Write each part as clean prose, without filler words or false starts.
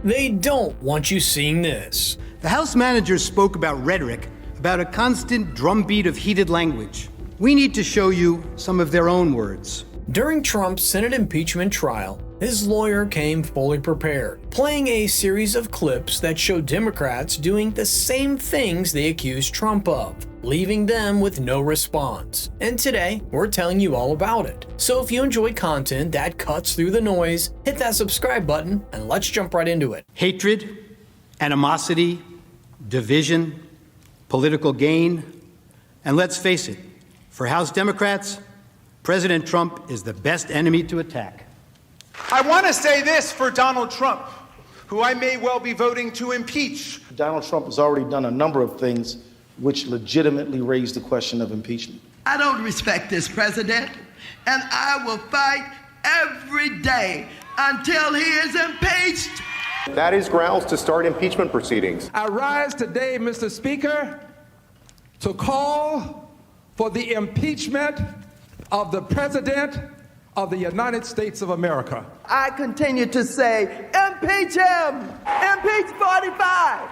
They don't want you seeing this. The House managers spoke about rhetoric, about a constant drumbeat of heated language. We need to show you some of their own words. During Trump's Senate impeachment trial, his lawyer came fully prepared, playing a series of clips that showed Democrats doing the same things they accused Trump of, leaving them with no response. And today, we're telling you all about it. So if you enjoy content that cuts through the noise, hit that subscribe button and let's jump right into it. Hatred, animosity, division, political gain, and let's face it, for House Democrats, President Trump is the best enemy to attack. I want to say this for Donald Trump, who I may well be voting to impeach. Donald Trump has already done a number of things which legitimately raise the question of impeachment. I don't respect this president, and I will fight every day until he is impeached. That is grounds to start impeachment proceedings. I rise today, Mr. Speaker, to call for the impeachment of the President of the United States of America. I continue to say, impeach him! Impeach 45!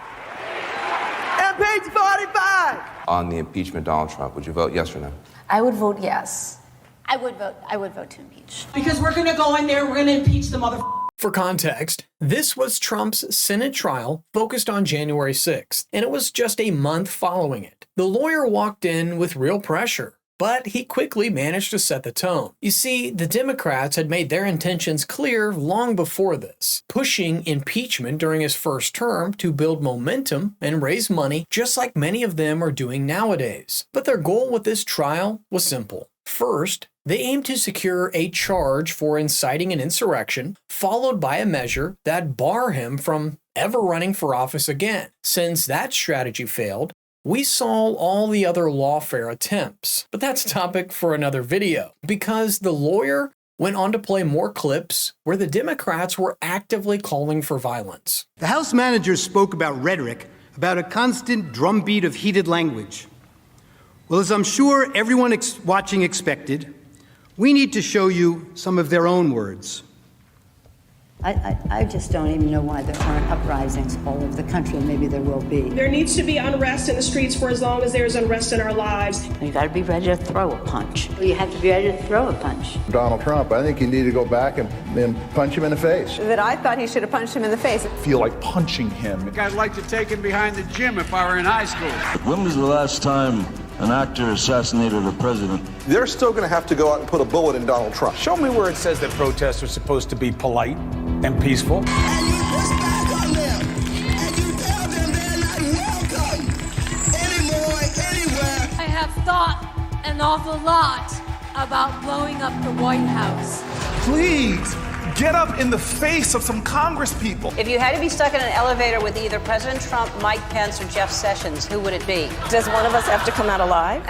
Impeach 45! On the impeachment of Donald Trump, would you vote yes or no? I would vote yes. I would vote to impeach. Because we're gonna go in there, we're gonna impeach the mother. For context, this was Trump's Senate trial focused on January 6th, and it was just a month following it. The lawyer walked in with real pressure, but he quickly managed to set the tone. You see, the Democrats had made their intentions clear long before this, pushing impeachment during his first term to build momentum and raise money, just like many of them are doing nowadays. But their goal with this trial was simple. First, they aimed to secure a charge for inciting an insurrection, followed by a measure that bar him from ever running for office again. Since that strategy failed, we saw all the other lawfare attempts, but that's a topic for another video, because the lawyer went on to play more clips where the Democrats were actively calling for violence. The House managers spoke about rhetoric, about a constant drumbeat of heated language. Well, as I'm sure everyone watching expected, we need to show you some of their own words. I just don't even know why there aren't uprisings all over the country. Maybe there will be. There needs to be unrest in the streets for as long as there's unrest in our lives. You got to be ready to throw a punch. You have to be ready to throw a punch. Donald Trump, I think you need to go back and punch him in the face. That I thought he should have punched him in the face. I feel like punching him. I'd like to take him behind the gym if I were in high school. When was the last time an actor assassinated a president? They're still going to have to go out and put a bullet in Donald Trump. Show me where it says that protests are supposed to be polite and peaceful. And you push back on them, and you tell them they're not welcome anymore, anywhere. I have thought an awful lot about blowing up the White House. Please, get up in the face of some congresspeople. If you had to be stuck in an elevator with either President Trump, Mike Pence, or Jeff Sessions, who would it be? Does one of us have to come out alive?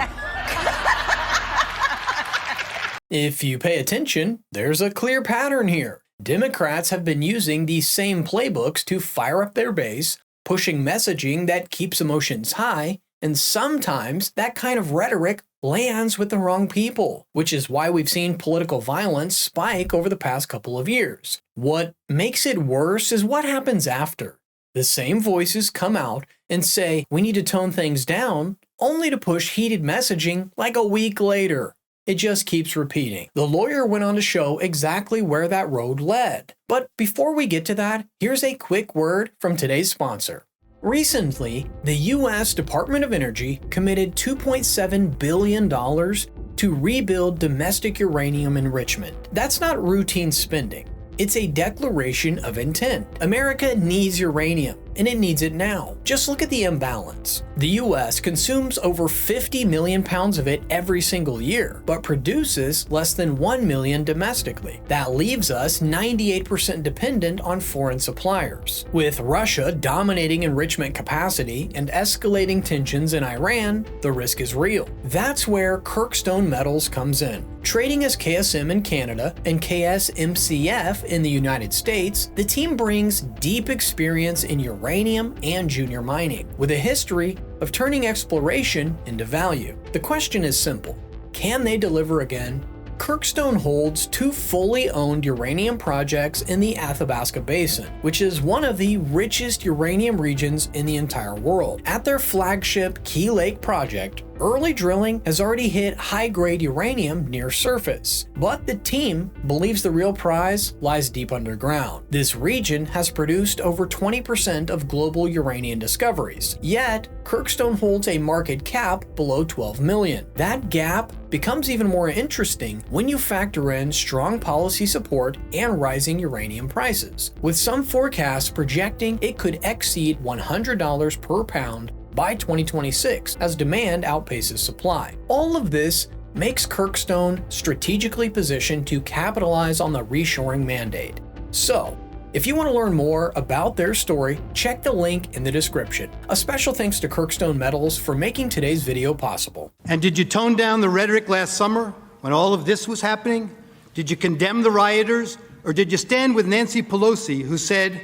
If you pay attention, there's a clear pattern here. Democrats have been using these same playbooks to fire up their base, pushing messaging that keeps emotions high, and sometimes that kind of rhetoric lands with the wrong people, which is why we've seen political violence spike over the past couple of years. What makes it worse is what happens after. The same voices come out and say we need to tone things down, only to push heated messaging like a week later. It just keeps repeating. The lawyer went on to show exactly where that road led. But before we get to that, here's a quick word from today's sponsor. Recently, the U.S. Department of Energy committed $2.7 billion to rebuild domestic uranium enrichment. That's not routine spending. It's a declaration of intent. America needs uranium, and it needs it now. Just look at the imbalance. The US consumes over 50 million pounds of it every single year, but produces less than 1 million domestically. That leaves us 98% dependent on foreign suppliers. With Russia dominating enrichment capacity and escalating tensions in Iran, the risk is real. That's where Kirkstone Metals comes in. Trading as KSM in Canada and KSMCF in the United States, the team brings deep experience in uranium and junior mining, with a history of turning exploration into value. The question is simple: can they deliver again? Kirkstone holds 2 fully owned uranium projects in the Athabasca Basin, which is one of the richest uranium regions in the entire world. At their flagship Key Lake project, early drilling has already hit high-grade uranium near surface, but the team believes the real prize lies deep underground. This region has produced over 20% of global uranium discoveries, yet Kirkstone holds a market cap below $12 million. That gap becomes even more interesting when you factor in strong policy support and rising uranium prices, with some forecasts projecting it could exceed $100 per pound by 2026 as demand outpaces supply. All of this makes Kirkstone strategically positioned to capitalize on the reshoring mandate. So, if you want to learn more about their story, check the link in the description. A special thanks to Kirkstone Metals for making today's video possible. And did you tone down the rhetoric last summer when all of this was happening? Did you condemn the rioters? Or did you stand with Nancy Pelosi, who said,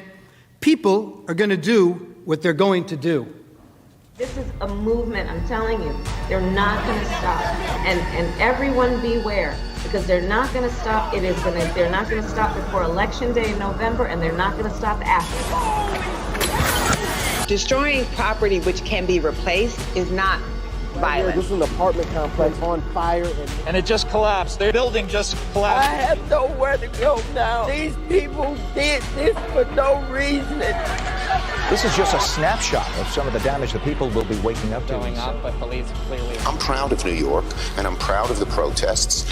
people are going to do what they're going to do? This is a movement, I'm telling you. They're not going to stop. And everyone beware, because they're not going to stop. They're not going to stop before Election Day in November, and they're not going to stop after. Destroying property which can be replaced is not violent. This is an apartment complex on fire. And it just collapsed. Their building just collapsed. I have nowhere to go now. These people did this for no reason. This is just a snapshot of some of the damage that people will be waking up to. Going up, but police clearly. I'm proud of New York, and I'm proud of the protests.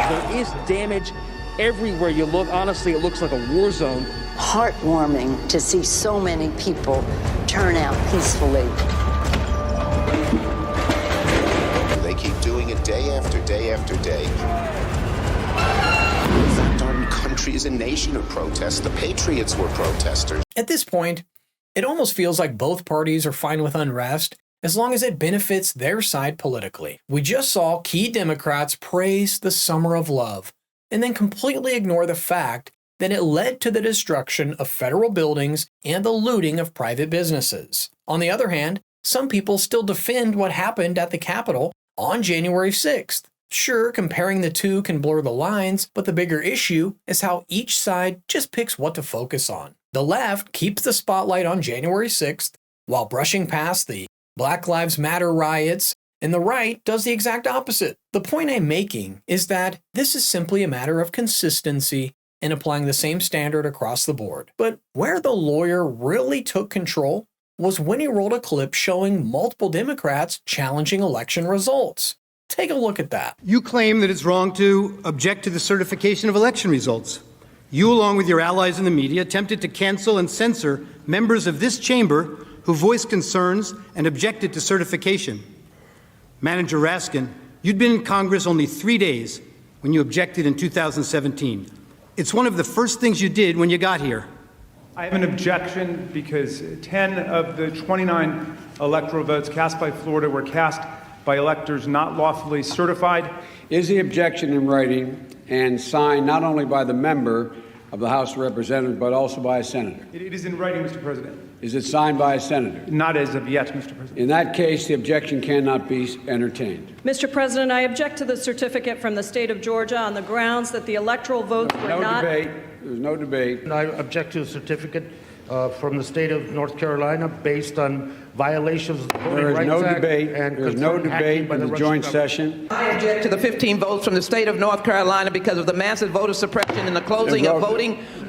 There is damage everywhere you look. Honestly, it looks like a war zone. Heartwarming to see so many people turn out peacefully. They keep doing it day after day after day. Our country is a nation of protests. The Patriots were protesters. At this point, it almost feels like both parties are fine with unrest as long as it benefits their side politically. We just saw key Democrats praise the Summer of Love and then completely ignore the fact that it led to the destruction of federal buildings and the looting of private businesses. On the other hand, some people still defend what happened at the Capitol on January 6th. Sure, comparing the two can blur the lines, but the bigger issue is how each side just picks what to focus on. The left keeps the spotlight on January 6th while brushing past the Black Lives Matter riots, and the right does the exact opposite. The point I'm making is that this is simply a matter of consistency and applying the same standard across the board. But where the lawyer really took control was when he rolled a clip showing multiple Democrats challenging election results. Take a look at that. You claim that it's wrong to object to the certification of election results. You, along with your allies in the media, attempted to cancel and censor members of this chamber who voiced concerns and objected to certification. Manager Raskin, you'd been in Congress only 3 days when you objected in 2017. It's one of the first things you did when you got here. I have an objection because 10 of the 29 electoral votes cast by Florida were cast by electors not lawfully certified. Is the objection in writing and signed not only by the member of the House of Representatives, but also by a senator? It is in writing, Mr. President. Is it signed by a senator? Not as of yet, Mr. President. In that case, the objection cannot be entertained. Mr. President, I object to the certificate from the state of Georgia on the grounds that the electoral votes were not... There's no debate. I object to a certificate from the state of North Carolina based on violations of the Voting Rights Act. There's no debate in the joint session. I object to the 15 votes from the state of North Carolina because of the massive voter suppression and the closing of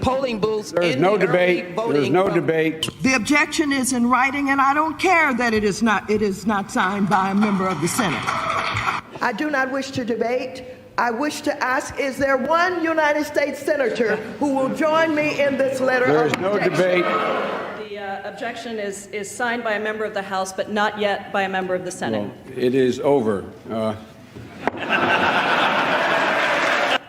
polling booths. There's no debate. There's no debate. The objection is in writing, and I don't care that it is not signed by a member of the Senate. I do not wish to debate. I wish to ask, is there one United States senator who will join me in this letter of objection? There's no debate. The objection is signed by a member of the House, but not yet by a member of the Senate. Well, it is over.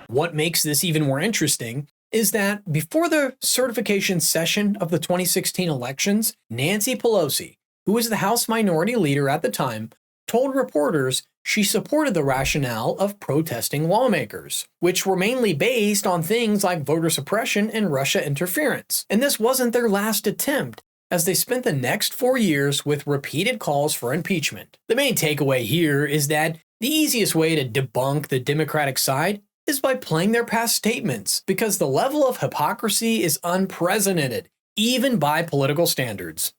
What makes this even more interesting is that before the certification session of the 2016 elections, Nancy Pelosi, who was the House Minority Leader at the time, told reporters she supported the rationale of protesting lawmakers, which were mainly based on things like voter suppression and Russia interference. And this wasn't their last attempt as they spent the next 4 years with repeated calls for impeachment. The main takeaway here is that the easiest way to debunk the Democratic side is by playing their past statements, because the level of hypocrisy is unprecedented, even by political standards.